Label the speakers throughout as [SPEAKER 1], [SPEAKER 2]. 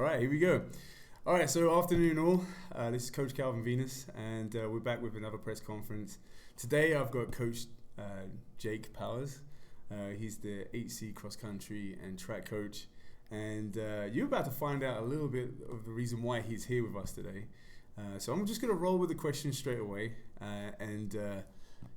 [SPEAKER 1] right, here we go. All right, so afternoon all. This is Coach Calvin Venus, and we're back with another press conference. Today I've got Coach jpowers. He's the 8C cross country and track coach, and you're about to find out a little bit of the reason why he's here with us today. So I'm just going to roll with the questions straight away, and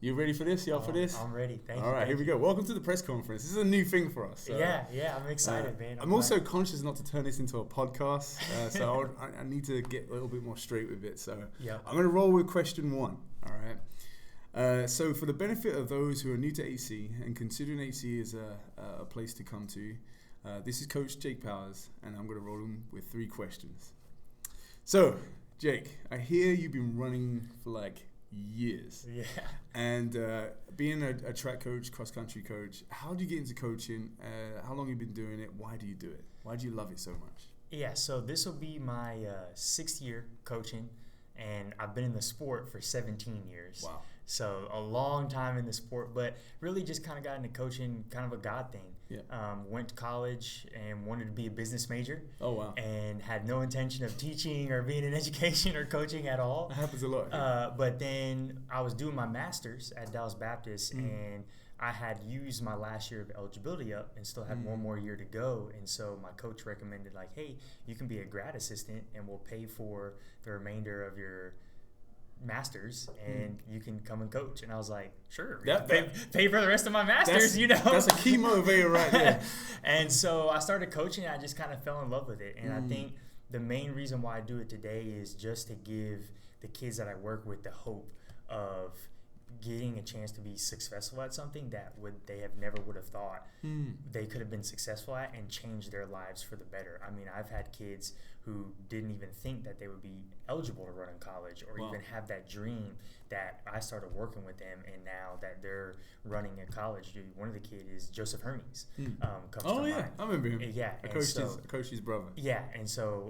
[SPEAKER 1] you ready for this? You up for this?
[SPEAKER 2] I'm ready. Thank you.
[SPEAKER 1] All right, here we go. Welcome to the press conference. This is a new thing for us. So,
[SPEAKER 2] yeah, I'm excited, man.
[SPEAKER 1] I'm also conscious not to turn this into a podcast, so I need to get a little bit more straight with it. So I'm going to roll with question one. All right. So for the benefit of those who are new to AC and considering AC as a place to come to, this is Coach Jake Powers, and I'm going to roll him with 3 questions. So, Jake, I hear you've been running for like years.
[SPEAKER 2] Yeah.
[SPEAKER 1] And being a track coach, cross-country coach, how do you get into coaching? How long have you been doing it? Why do you do it? Why do you love it so much?
[SPEAKER 2] Yeah, so this will be my 6th year coaching, and I've been in the sport for 17 years.
[SPEAKER 1] Wow.
[SPEAKER 2] So a long time in the sport, but really just kind of got into coaching, kind of a God thing.
[SPEAKER 1] Yeah.
[SPEAKER 2] Went to college and wanted to be a business major.
[SPEAKER 1] Oh, wow.
[SPEAKER 2] And had no intention of teaching or being in education or coaching at all.
[SPEAKER 1] That happens a lot.
[SPEAKER 2] But then I was doing my master's at Dallas Baptist, and I had used my last year of eligibility up and still had one more year to go. And so my coach recommended, like, hey, you can be a grad assistant and we'll pay for the remainder of your masters and you can come and coach. And I was like, sure, pay for the rest of my masters,
[SPEAKER 1] That's a key motivator right there.
[SPEAKER 2] And so I started coaching and I just kind of fell in love with it. And I think the main reason why I do it today is just to give the kids that I work with the hope of getting a chance to be successful at something that they never would have thought they could have been successful at and change their lives for the better. I mean, I've had kids who didn't even think that they would be eligible to run in college or even have that dream that I started working with them, and now that they're running in college. One of the kids is Joseph Hermes. Comes to mind.
[SPEAKER 1] I remember him.
[SPEAKER 2] Yeah,
[SPEAKER 1] I coached his brother.
[SPEAKER 2] Yeah, and so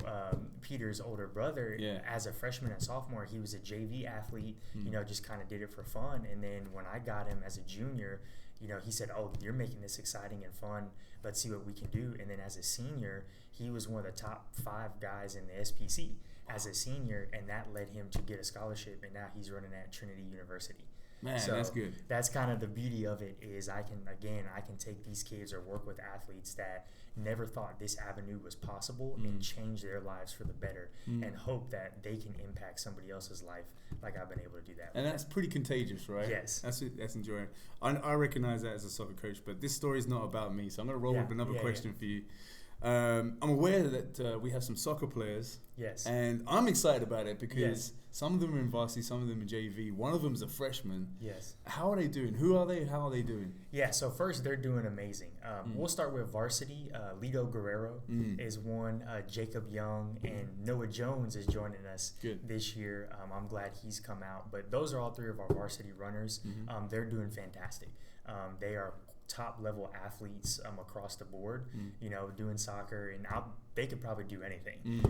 [SPEAKER 2] Peter's older brother, as a freshman and sophomore, he was a JV athlete. Just kind of did it for fun. And then when I got him as a junior, he said, "Oh, you're making this exciting and fun. Let's see what we can do." And then as a senior, he was one of the top 5 guys in the SPC as a senior, and that led him to get a scholarship. And now he's running at Trinity University.
[SPEAKER 1] Man,
[SPEAKER 2] so
[SPEAKER 1] that's good.
[SPEAKER 2] That's kind of the beauty of it, is I can take these kids or work with athletes that never thought this avenue was possible and change their lives for the better and hope that they can impact somebody else's life like I've been able to do that.
[SPEAKER 1] And that's pretty contagious, right?
[SPEAKER 2] Yes.
[SPEAKER 1] That's enjoying. I recognize that as a soccer coach, but this story is not about me, so I'm going to roll with another question for you. I'm aware that we have some soccer players.
[SPEAKER 2] Yes.
[SPEAKER 1] And I'm excited about it because some of them are in varsity, some of them in JV. One of them is a freshman.
[SPEAKER 2] Yes.
[SPEAKER 1] How are they doing? Who are they? How are they doing?
[SPEAKER 2] Yeah, so first, they're doing amazing. We'll start with varsity. Lido Guerrero is one. Jacob Young and Noah Jones is joining us this year. I'm glad he's come out. But those are all 3 of our varsity runners. They're doing fantastic. They are top level athletes across the board, doing soccer, and they could probably do anything,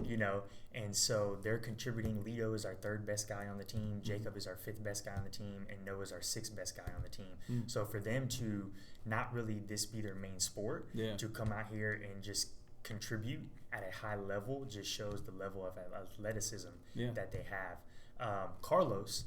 [SPEAKER 2] and so they're contributing. Lido is our 3rd best guy on the team, Jacob is our 5th best guy on the team, and Noah's our 6th best guy on the team. So for them to not really this be their main sport, to come out here and just contribute at a high level just shows the level of athleticism that they have. Carlos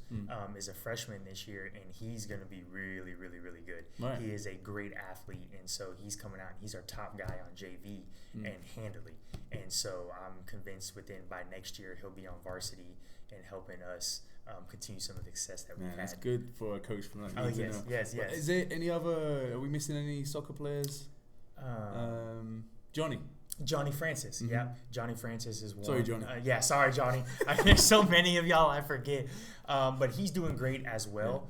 [SPEAKER 2] is a freshman this year, and he's going to be really, really, really good. Right. He is a great athlete, and so he's coming out, and he's our top guy on JV and handily. And so I'm convinced by next year he'll be on varsity and helping us continue some of the success that we've had.
[SPEAKER 1] That's good for a coach from that.
[SPEAKER 2] Oh, yes.
[SPEAKER 1] Is there any other, are we missing any soccer players? Johnny
[SPEAKER 2] Francis, Johnny Francis is one.
[SPEAKER 1] Sorry, Johnny.
[SPEAKER 2] Sorry, Johnny. There's so many of y'all, I forget. But he's doing great as well.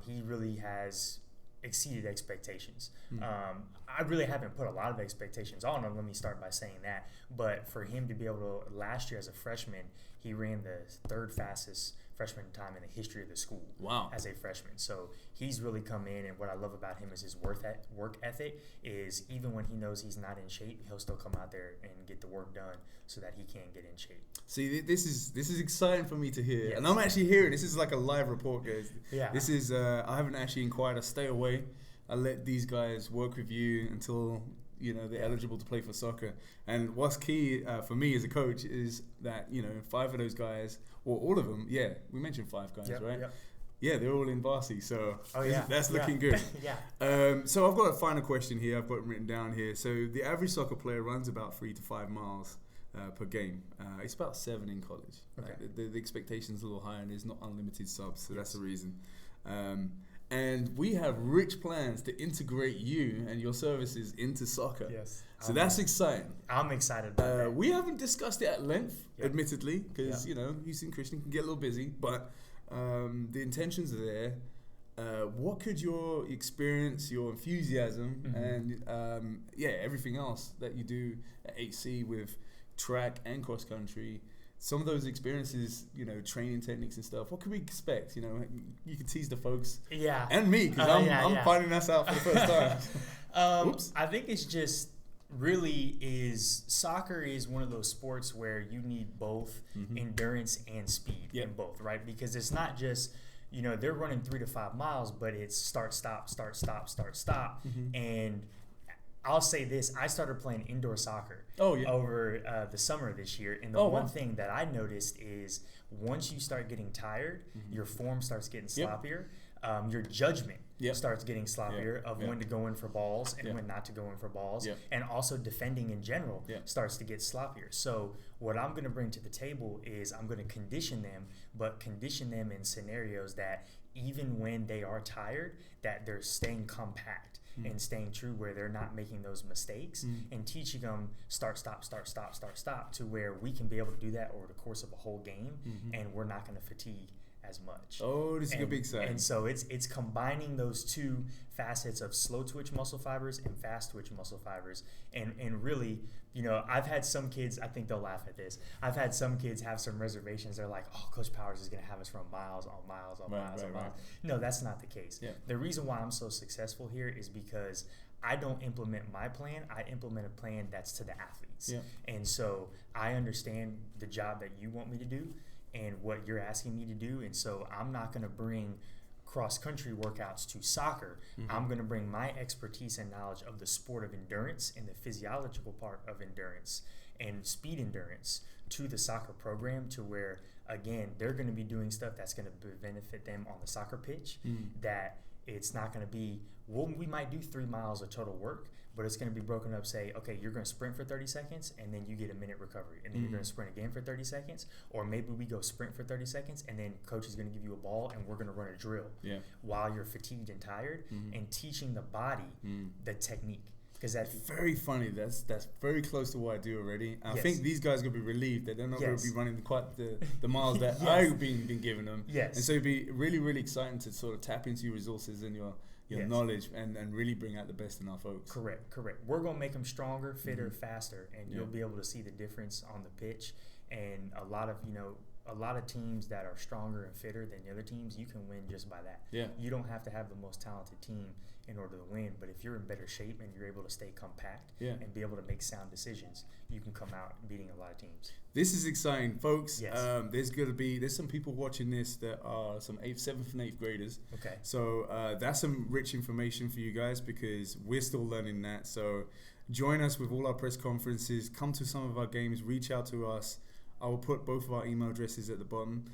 [SPEAKER 2] He really has exceeded expectations. I really haven't put a lot of expectations on him. Let me start by saying that. But for him to be able to, last year as a freshman, he ran the 3rd fastest freshman time in the history of the school.
[SPEAKER 1] Wow.
[SPEAKER 2] As a freshman. So he's really come in, and what I love about him is his work ethic is even when he knows he's not in shape, he'll still come out there and get the work done so that he can get in shape.
[SPEAKER 1] See, this is exciting for me to hear. Yes. And I'm actually hearing, this is like a live report, guys.
[SPEAKER 2] Yeah.
[SPEAKER 1] This is, I haven't actually inquired. I stay away. I let these guys work with you until they're eligible to play for soccer. And what's key for me as a coach is that 5 of those guys, or all of them, we mentioned 5 guys, right? Yep. Yeah, they're all in varsity, so that's looking good. So I've got a final question here. I've got it written down here. So the average soccer player runs about 3 to 5 miles per game. It's about 7 in college. Okay. The expectation's a little higher, and there's not unlimited subs, so that's the reason. And we have rich plans to integrate you and your services into soccer. Yes. So that's exciting.
[SPEAKER 2] I'm excited about that.
[SPEAKER 1] We haven't discussed it at length, admittedly, because, Houston Christian can get a little busy, but the intentions are there. What could your experience, your enthusiasm, and everything else that you do at HC with track and cross country, some of those experiences, training techniques and stuff, what can we expect? You can tease the folks and me, because I'm finding us out for the first time.
[SPEAKER 2] I think it's just soccer is one of those sports where you need both endurance and speed in both, right? Because it's not just, they're running 3 to 5 miles, but it's start, stop, start, stop, start, stop. And I'll say this, I started playing indoor soccer over the summer this year. And the one thing that I noticed is once you start getting tired, your form starts getting sloppier. Your judgment starts getting sloppier of when to go in for balls and when not to go in for balls. And also defending in general starts to get sloppier. So what I'm going to bring to the table is I'm going to condition them, but condition them in scenarios that even when they are tired, that they're staying compact and staying true, where they're not making those mistakes, and teaching them start, stop, start, stop, start, stop, to where we can be able to do that over the course of a whole game, and we're not going to fatigue as much.
[SPEAKER 1] Oh, this is a big side.
[SPEAKER 2] And so it's combining those two facets of slow twitch muscle fibers and fast twitch muscle fibers. And really, I've had some kids, I think they'll laugh at this, I've had some kids have some reservations. They're like, oh, Coach Powers is going to have us run miles on miles on miles on miles. No, that's not the case. The reason why I'm so successful here is because I don't implement my plan. I implement a plan that's to the athletes. And so I understand the job that you want me to do and what you're asking me to do. And so I'm not going to bring cross-country workouts to soccer. I'm going to bring my expertise and knowledge of the sport of endurance and the physiological part of endurance and speed endurance to the soccer program, to where, again, they're going to be doing stuff that's going to benefit them on the soccer pitch, that it's not going to be, we might do 3 miles of total work, but it's going to be broken up. Say, okay, you're going to sprint for 30 seconds, and then you get a minute recovery, and then you're going to sprint again for 30 seconds, or maybe we go sprint for 30 seconds, and then coach is going to give you a ball, and we're going to run a drill while you're fatigued and tired, and teaching the body the technique. Because that's
[SPEAKER 1] very funny. That's very close to what I do already. I think these guys are going to be relieved that they're not going to be running quite the miles that I've been giving them. And so it'd be really, really exciting to sort of tap into your resources and your knowledge and really bring out the best in our folks.
[SPEAKER 2] Correct. We're going to make them stronger, fitter, faster, and you'll be able to see the difference on the pitch. And a lot of teams that are stronger and fitter than the other teams, you can win just by that. You don't have to have the most talented team in order to win, but if you're in better shape and you're able to stay compact and be able to make sound decisions, you can come out beating a lot of teams.
[SPEAKER 1] This is exciting, folks. There's some people watching this that are some 7th and 8th graders. Okay. So that's some rich information for you guys, because we're still learning that. So join us with all our press conferences, come to some of our games, reach out to us. I will put both of our email addresses at the bottom.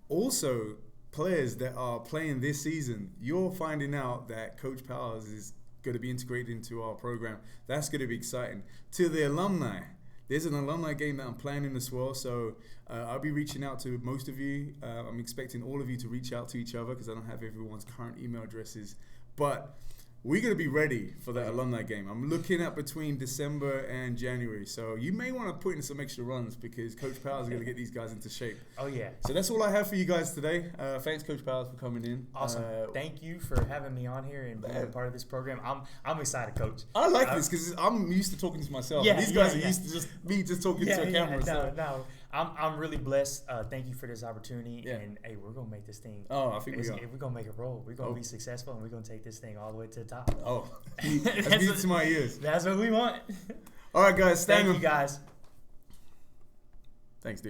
[SPEAKER 1] Also, players that are playing this season, you're finding out that Coach Powers is going to be integrated into our program. That's going to be exciting. To the alumni, there's an alumni game that I'm planning as well. So I'll be reaching out to most of you. I'm expecting all of you to reach out to each other, because I don't have everyone's current email addresses. But we're going to be ready for that alumni game. I'm looking at between December and January. So you may want to put in some extra runs, because Coach Powers is going to get these guys into shape.
[SPEAKER 2] Oh, yeah.
[SPEAKER 1] So that's all I have for you guys today. Thanks, Coach Powers, for coming in.
[SPEAKER 2] Awesome. Thank you for having me on here and being a part of this program. I'm excited, Coach.
[SPEAKER 1] I like this, because I'm used to talking to myself. These guys are used to just talking to a camera.
[SPEAKER 2] No. I'm really blessed. Thank you for this opportunity. And hey, we're gonna make this thing.
[SPEAKER 1] Oh, I think we're
[SPEAKER 2] gonna make it roll. We're gonna be successful, and we're gonna take this thing all the way to the top.
[SPEAKER 1] Oh, that's music to my ears.
[SPEAKER 2] That's what we want.
[SPEAKER 1] All right, guys.
[SPEAKER 2] Thank you, guys.
[SPEAKER 1] Thanks, dude.